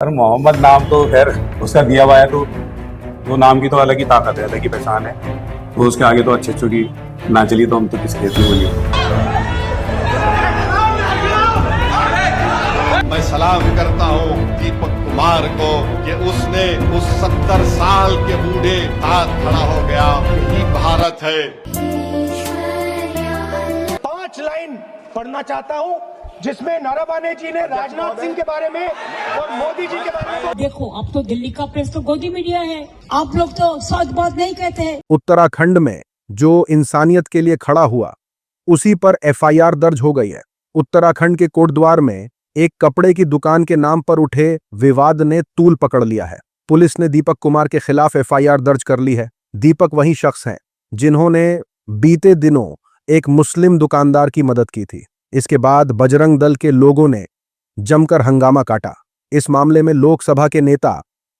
पर मोहम्मद नाम तो खैर उसका दिया हुआ है, तो वो नाम की तो अलग ही ताकत है, अलग ही पहचान है। तो उसके आगे तो अच्छे अच्छों की ना चली तो हम तो किसी कहते बोलिए। मैं सलाम करता हूँ दीपक कुमार को कि उसने उस 70 साल के बूढ़े साथ खड़ा हो गया। यही भारत है। 5 लाइन पढ़ना चाहता हूँ जिसमें नाराबाने जी ने राजनाथ सिंह के बारे में और मोदी जी के बारे में। देखो, अब तो दिल्ली का प्रेस तो गोदी मीडिया है। आप लोग तो सच बात नहीं कहते हैं। उत्तराखंड में जो इंसानियत के लिए खड़ा हुआ उसी पर एफआईआर दर्ज हो गई है। उत्तराखंड के कोटद्वार में एक कपड़े की दुकान के नाम पर उठे विवाद ने तूल पकड़ लिया है। पुलिस ने दीपक कुमार के खिलाफ एफआईआर दर्ज कर ली है। दीपक वही शख्स हैं जिन्होंने बीते दिनों एक मुस्लिम दुकानदार की मदद की थी। इसके बाद बजरंग दल के लोगों ने जमकर हंगामा काटा। इस मामले में लोकसभा के नेता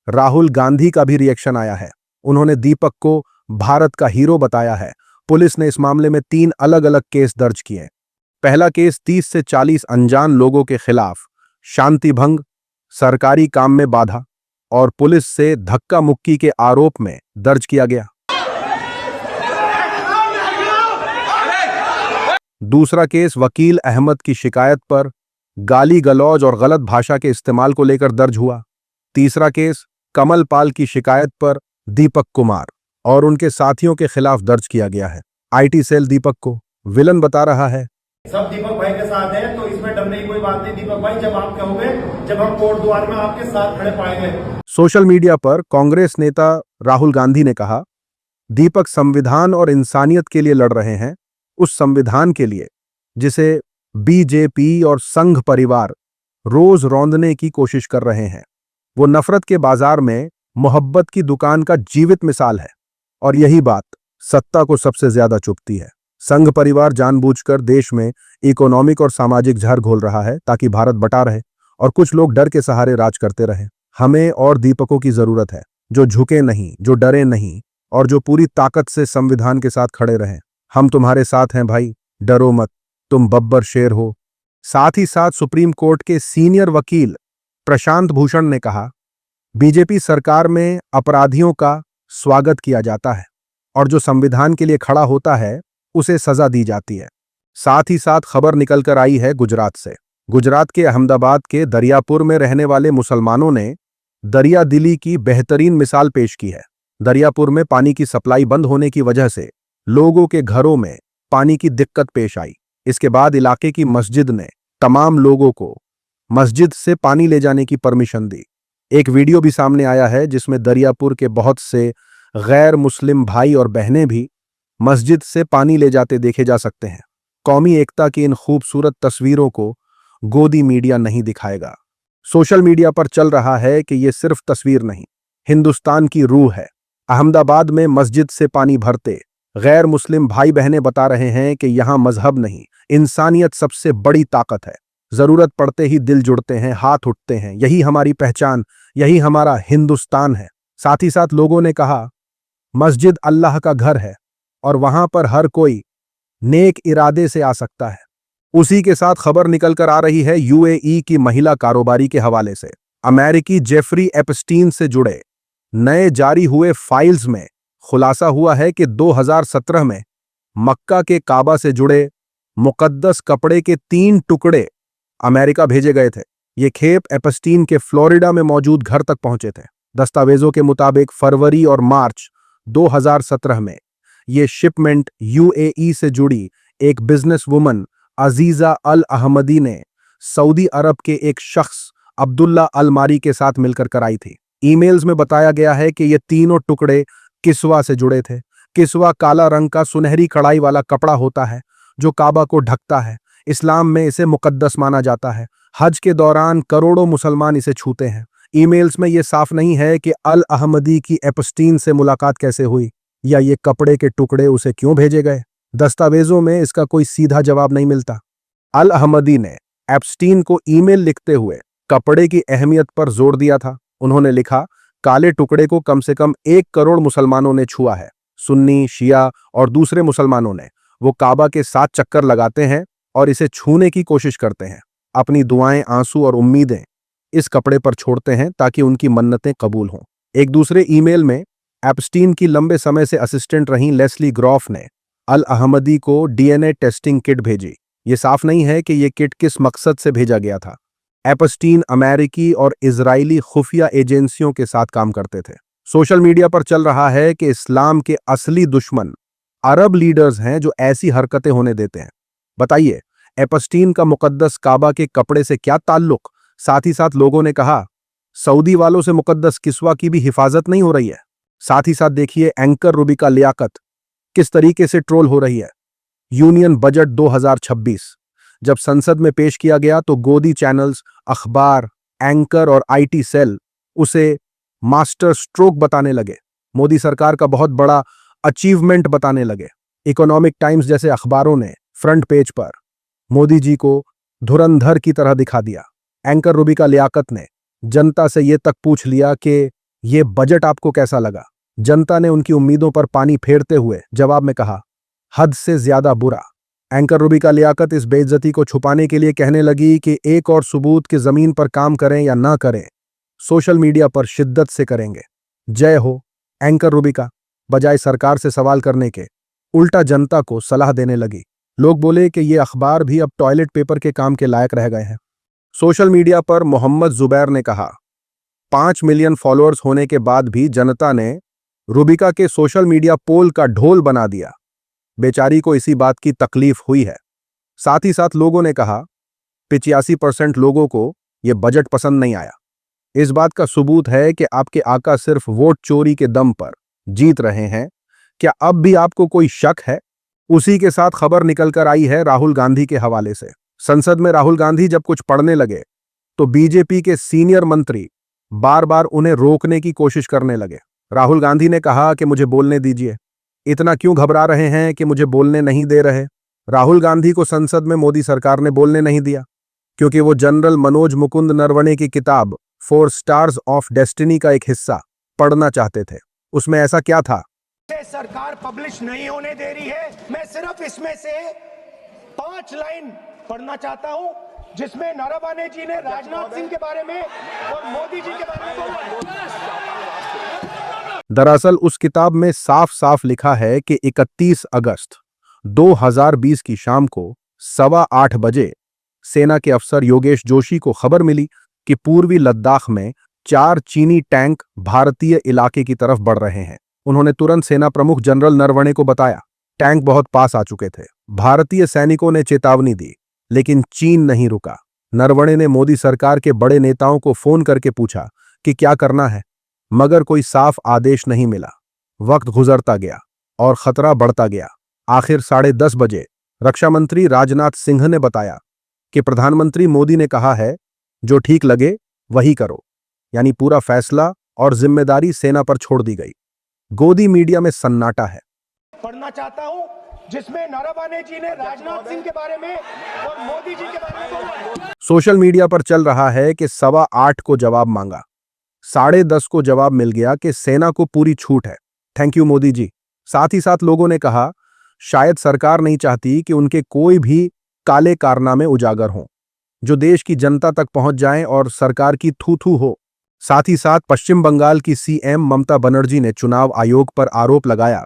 राहुल गांधी का भी रिएक्शन आया है। उन्होंने दीपक को भारत का हीरो बताया है। पुलिस ने इस मामले में 3 अलग अलग केस दर्ज किए। पहला केस 30 से 40 अनजान लोगों के खिलाफ शांति भंग, सरकारी काम में बाधा और पुलिस से धक्का मुक्की के आरोप में दर्ज किया गया। दूसरा केस वकील अहमद की शिकायत पर गाली गलौज और गलत भाषा के इस्तेमाल को लेकर दर्ज हुआ। तीसरा केस कमल पाल की शिकायत पर दीपक कुमार और उनके साथियों के खिलाफ दर्ज किया गया है। आईटी सेल दीपक को विलन बता रहा है। सब दीपक भाई के साथ हैं, तो इसमें डरने की कोई बात नहीं। दीपक भाई, जब आप कहोगे, जब हम कोटद्वार में आपके साथ खड़े पाएंगे। सोशल मीडिया पर कांग्रेस नेता राहुल गांधी ने कहा, दीपक संविधान और इंसानियत के लिए लड़ रहे हैं, उस संविधान के लिए जिसे बीजेपी और संघ परिवार रोज रौंदने की कोशिश कर रहे हैं। वो नफरत के बाजार में मोहब्बत की दुकान का जीवित मिसाल है और यही बात सत्ता को सबसे ज्यादा चुभती है। संघ परिवार जानबूझकर देश में इकोनॉमिक और सामाजिक जहर घोल रहा है ताकि भारत बटा रहे और कुछ लोग डर के सहारे राज करते रहे। हमें और दीपकों की जरूरत है, जो झुके नहीं, जो डरे नहीं और जो पूरी ताकत से संविधान के साथ खड़े रहें। हम तुम्हारे साथ हैं भाई, डरो मत, तुम बब्बर शेर हो। साथ ही साथ सुप्रीम कोर्ट के सीनियर वकील प्रशांत भूषण ने कहा, बीजेपी सरकार में अपराधियों का स्वागत किया जाता है और जो संविधान के लिए खड़ा होता है उसे सजा दी जाती है। साथ ही साथ खबर निकलकर आई है गुजरात से। गुजरात के अहमदाबाद के दरियापुर में रहने वाले मुसलमानों ने दरिया दिली की बेहतरीन मिसाल पेश की है। दरियापुर में पानी की सप्लाई बंद होने की वजह से लोगों के घरों में पानी की दिक्कत पेश आई। इसके बाद इलाके की मस्जिद ने तमाम लोगों को मस्जिद से पानी ले जाने की परमिशन दी। एक वीडियो भी सामने आया है जिसमें दरियापुर के बहुत से गैर मुस्लिम भाई और बहनें भी मस्जिद से पानी ले जाते देखे जा सकते हैं। कौमी एकता की इन खूबसूरत तस्वीरों को गोदी मीडिया नहीं दिखाएगा। सोशल मीडिया पर चल रहा है कि ये सिर्फ तस्वीर नहीं, हिंदुस्तान की रूह है। अहमदाबाद में मस्जिद से पानी भरते गैर मुस्लिम भाई बहनें बता रहे हैं कि यहां मजहब नहीं, इंसानियत सबसे बड़ी ताकत है। जरूरत पड़ते ही दिल जुड़ते हैं, हाथ उठते हैं। यही हमारी पहचान, यही हमारा हिंदुस्तान है। साथ ही साथ लोगों ने कहा, मस्जिद अल्लाह का घर है और वहां पर हर कोई नेक इरादे से आ सकता है। उसी के साथ खबर निकलकर आ रही है यूएई की महिला कारोबारी के हवाले से। अमेरिकी जेफरी एपस्टीन से जुड़े नए जारी हुए फाइल्स में खुलासा हुआ है कि 2017 में मक्का के काबा से जुड़े मुकद्दस कपड़े के 3 टुकड़े अमेरिका भेजे गए थे। ये खेप एपस्टीन के फ्लोरिडा में मौजूद घर तक पहुंचे थे। दस्तावेजों के मुताबिक फरवरी और मार्च 2017 में ये शिपमेंट यूएई से जुड़ी एक बिजनेस वुमन अजीजा अल अहमदी ने सऊदी अरब के एक शख्स अब्दुल्ला अल मारी के साथ मिलकर कराई थी। ईमेल्स में बताया गया है कि ये तीनों टुकड़े किस्वा से जुड़े थे। किस्वा काला रंग का सुनहरी कढ़ाई वाला कपड़ा होता है जो काबा को ढकता है। इस्लाम में इसे मुकद्दस माना जाता है। हज के दौरान करोड़ों मुसलमान इसे छूते हैं। ईमेल्स में यह साफ नहीं है कि अल अहमदी की एपस्टीन से मुलाकात कैसे हुई या ये कपड़े के टुकड़े उसे क्यों भेजे गए। दस्तावेजों में इसका कोई सीधा जवाब नहीं मिलता। अल अहमदी ने एपस्टीन को ईमेल लिखते हुए कपड़े की अहमियत पर जोर दिया था। उन्होंने लिखा, काले टुकड़े को कम से कम 1 करोड़ मुसलमानों ने छुआ है। सुन्नी, शिया और दूसरे मुसलमानों ने। वो काबा के 7 चक्कर लगाते हैं और इसे छूने की कोशिश करते हैं। अपनी दुआएं, आंसू और उम्मीदें इस कपड़े पर छोड़ते हैं ताकि उनकी मन्नतें कबूल हों। एक दूसरे ईमेल में एप्स्टीन की लंबे समय से असिस्टेंट रही लेस्ली ग्रॉफ ने अल अहमदी को डीएनए टेस्टिंग किट भेजी। ये साफ नहीं है कि ये किट किस मकसद से भेजा गया था। एप्स्टीन अमेरिकी और इजरायली खुफिया एजेंसियों के साथ काम करते थे। सोशल मीडिया पर चल रहा है कि इस्लाम के असली दुश्मन अरब लीडर्स हैं जो ऐसी हरकतें होने देते हैं। बताइए, एप्स्टीन का मुकद्दस काबा के कपड़े से क्या ताल्लुक? साथ ही साथ लोगों ने कहा सऊदी वालों से मुकद्दस किस्वा की भी हिफाजत नहीं हो रही है। साथ ही साथ देखिए एंकर रुबिका लियाकत किस तरीके से ट्रोल हो रही है। यूनियन बजट 2026 जब संसद में पेश किया गया तो गोदी चैनल्स, अखबार, एंकर और आईटी सेल उसे मास्टर स्ट्रोक बताने लगे, मोदी सरकार का बहुत बड़ा अचीवमेंट बताने लगे। इकोनॉमिक टाइम्स जैसे अखबारों ने फ्रंट पेज पर मोदी जी को धुरंधर की तरह दिखा दिया। एंकर रुबिका लियाकत ने जनता से ये तक पूछ लिया कि ये बजट आपको कैसा लगा। जनता ने उनकी उम्मीदों पर पानी फेरते हुए जवाब में कहा, हद से ज्यादा बुरा। एंकर रुबिका लियाकत इस बेइज्जती को छुपाने के लिए कहने लगी कि एक और सबूत कि जमीन पर काम करें या ना करें, सोशल मीडिया पर शिद्दत से करेंगे। जय हो एंकर रुबिका। बजाय सरकार से सवाल करने के उल्टा जनता को सलाह देने लगी। लोग बोले कि ये अखबार भी अब टॉयलेट पेपर के काम के लायक रह गए हैं। सोशल मीडिया पर मोहम्मद जुबैर ने कहा, 5 मिलियन फॉलोअर्स होने के बाद भी जनता ने रुबिका के सोशल मीडिया पोल का ढोल बना दिया। बेचारी को इसी बात की तकलीफ हुई है। साथ ही साथ लोगों ने कहा 85% लोगों को यह बजट पसंद नहीं आया। इस बात का सबूत है कि आपके आका सिर्फ वोट चोरी के दम पर जीत रहे हैं। क्या अब भी आपको कोई शक है? उसी के साथ खबर निकलकर आई है राहुल गांधी के हवाले से। संसद में राहुल गांधी जब कुछ पढ़ने लगे तो बीजेपी के सीनियर मंत्री बार बार उन्हें रोकने की कोशिश करने लगे। राहुल गांधी ने कहा कि मुझे बोलने दीजिए, इतना क्यों घबरा रहे हैं कि मुझे बोलने नहीं दे रहे। राहुल गांधी को संसद में मोदी सरकार ने बोलने नहीं दिया क्योंकि वो जनरल मनोज मुकुंद नरवणे की किताब 4 स्टार्स ऑफ डेस्टिनी का एक हिस्सा पढ़ना चाहते थे। उसमें ऐसा क्या था? सरकार पब्लिश नहीं होने दे रही है। मैं सिर्फ इसमें से 5 लाइन पढ़ना चाहता हूं जिसमें नरवणे जी ने राजनाथ सिंह के बारे में और मोदी जी के बारे में बोला है। दरअसल उस किताब में साफ साफ लिखा है कि 31 अगस्त 2020 की शाम को 8:15 बजे सेना के अफसर योगेश जोशी को खबर मिली कि पूर्वी लद्दाख में 4 चीनी टैंक भारतीय इलाके की तरफ बढ़ रहे हैं। उन्होंने तुरंत सेना प्रमुख जनरल नरवणे को बताया। टैंक बहुत पास आ चुके थे। भारतीय सैनिकों ने चेतावनी दी लेकिन चीन नहीं रुका। नरवणे ने मोदी सरकार के बड़े नेताओं को फोन करके पूछा कि क्या करना है, मगर कोई साफ आदेश नहीं मिला। वक्त गुजरता गया और खतरा बढ़ता गया। आखिर 10:30 बजे रक्षा मंत्री राजनाथ सिंह ने बताया कि प्रधानमंत्री मोदी ने कहा है जो ठीक लगे वही करो, यानी पूरा फैसला और जिम्मेदारी सेना पर छोड़ दी गई। गोदी मीडिया में सन्नाटा है। पढ़ना चाहता हूं जिसमें नरवणे जी ने राजनाथ सिंह के बारे में और मोदी जी के बारे में बोला। सोशल मीडिया पर चल रहा है कि 8:15 को जवाब मांगा, 10:30 को जवाब मिल गया कि सेना को पूरी छूट है, थैंक यू मोदी जी। साथ ही साथ लोगों ने कहा शायद सरकार नहीं चाहती कि उनके कोई भी काले कारनामे उजागर हों जो देश की जनता तक पहुंच जाएं और सरकार की थू-थू हो। साथ ही साथ पश्चिम बंगाल की सीएम ममता बनर्जी ने चुनाव आयोग पर आरोप लगाया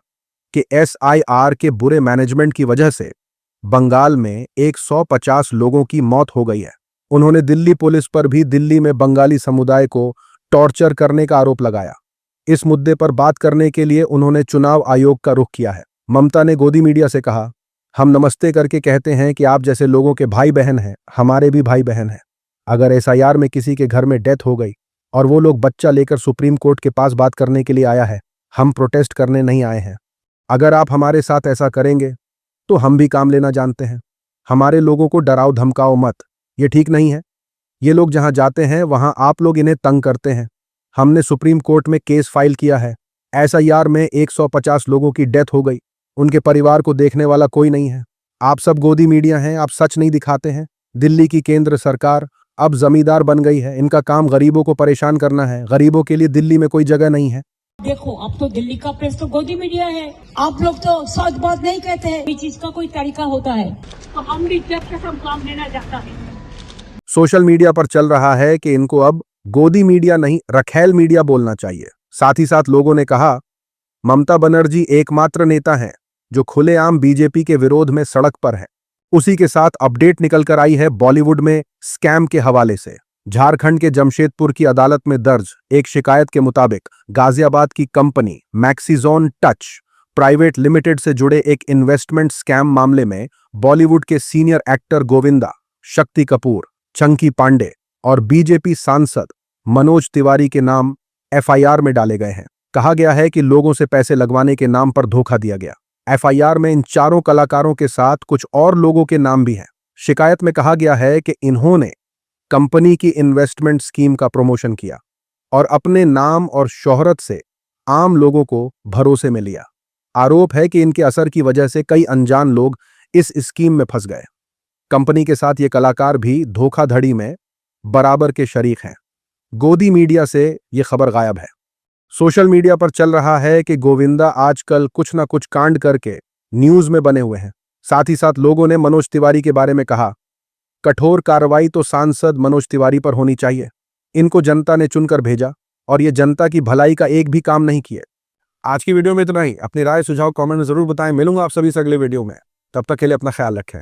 कि एसआईआर के बुरे मैनेजमेंट की वजह से बंगाल में 150 लोगों की मौत हो गई है। उन्होंने दिल्ली पुलिस पर भी दिल्ली में बंगाली समुदाय को टॉर्चर करने का आरोप लगाया। इस मुद्दे पर बात करने के लिए उन्होंने चुनाव आयोग का रुख किया है। ममता ने गोदी मीडिया से कहा, हम नमस्ते करके कहते हैं कि आप जैसे लोगों के भाई बहन हैं, हमारे भी भाई बहन हैं। अगर एसआईआर में किसी के घर में डेथ हो गई और वो लोग बच्चा लेकर सुप्रीम कोर्ट के पास बात करने के लिए आया है, हम प्रोटेस्ट करने नहीं आए हैं। अगर आप हमारे साथ ऐसा करेंगे तो हम भी काम लेना जानते हैं। हमारे लोगों को डराओ धमकाओ मत, ये ठीक नहीं है। ये लोग जहां जाते हैं वहां आप लोग इन्हें तंग करते हैं। हमने सुप्रीम कोर्ट में केस फाइल किया है। एसआईआर में 150 लोगों की डेथ हो गई, उनके परिवार को देखने वाला कोई नहीं है। आप सब गोदी मीडिया हैं, आप सच नहीं दिखाते हैं। दिल्ली की केंद्र सरकार अब जमींदार बन गई है। इनका काम गरीबों को परेशान करना है। गरीबों के लिए दिल्ली में कोई जगह नहीं है। देखो, अब तो दिल्ली का प्रेस तो गोदी मीडिया है। आप लोग तो सच बात नहीं कहते हैं। इस चीज का कोई तरीका होता है तो हम भी जब कसम काम लेना चाहता है। सोशल मीडिया पर चल रहा है कि इनको अब गोदी मीडिया नहीं, रखैल मीडिया बोलना चाहिए। साथ ही साथ लोगों ने कहा, ममता बनर्जी एकमात्र नेता हैं जो खुलेआम बीजेपी के विरोध में सड़क पर हैं। उसी के साथ अपडेट निकलकर आई है बॉलीवुड में स्कैम के हवाले से। झारखंड के जमशेदपुर की अदालत में दर्ज एक शिकायत के मुताबिक गाजियाबाद की कंपनी मैक्सिजोन टच प्राइवेट लिमिटेड से जुड़े एक इन्वेस्टमेंट स्कैम मामले में बॉलीवुड के सीनियर एक्टर गोविंदा, शक्ति कपूर, चंकी पांडे और बीजेपी सांसद मनोज तिवारी के नाम एफआईआर में डाले गए हैं। कहा गया है कि लोगों से पैसे लगवाने के नाम पर धोखा दिया गया। एफआईआर में इन चारों कलाकारों के साथ कुछ और लोगों के नाम भी हैं। शिकायत में कहा गया है कि इन्होंने कंपनी की इन्वेस्टमेंट स्कीम का प्रमोशन किया और अपने नाम और शोहरत से आम लोगों को भरोसे में लिया। आरोप है कि इनके असर की वजह से कई अनजान लोग इस स्कीम में फंस गए। कंपनी के साथ ये कलाकार भी धोखाधड़ी में बराबर के शरीक हैं। गोदी मीडिया से ये खबर गायब है। सोशल मीडिया पर चल रहा है कि गोविंदा आजकल कुछ ना कुछ कांड करके न्यूज में बने हुए हैं। साथ ही साथ लोगों ने मनोज तिवारी के बारे में कहा, कठोर कार्रवाई तो सांसद मनोज तिवारी पर होनी चाहिए। इनको जनता ने चुनकर भेजा और ये जनता की भलाई का एक भी काम नहीं किए। आज की वीडियो में इतना ही। अपनी राय सुझाव कमेंट में जरूर बताएं। मिलूंगा आप सभी से अगले वीडियो में। तब तक के लिए अपना ख्याल रखें।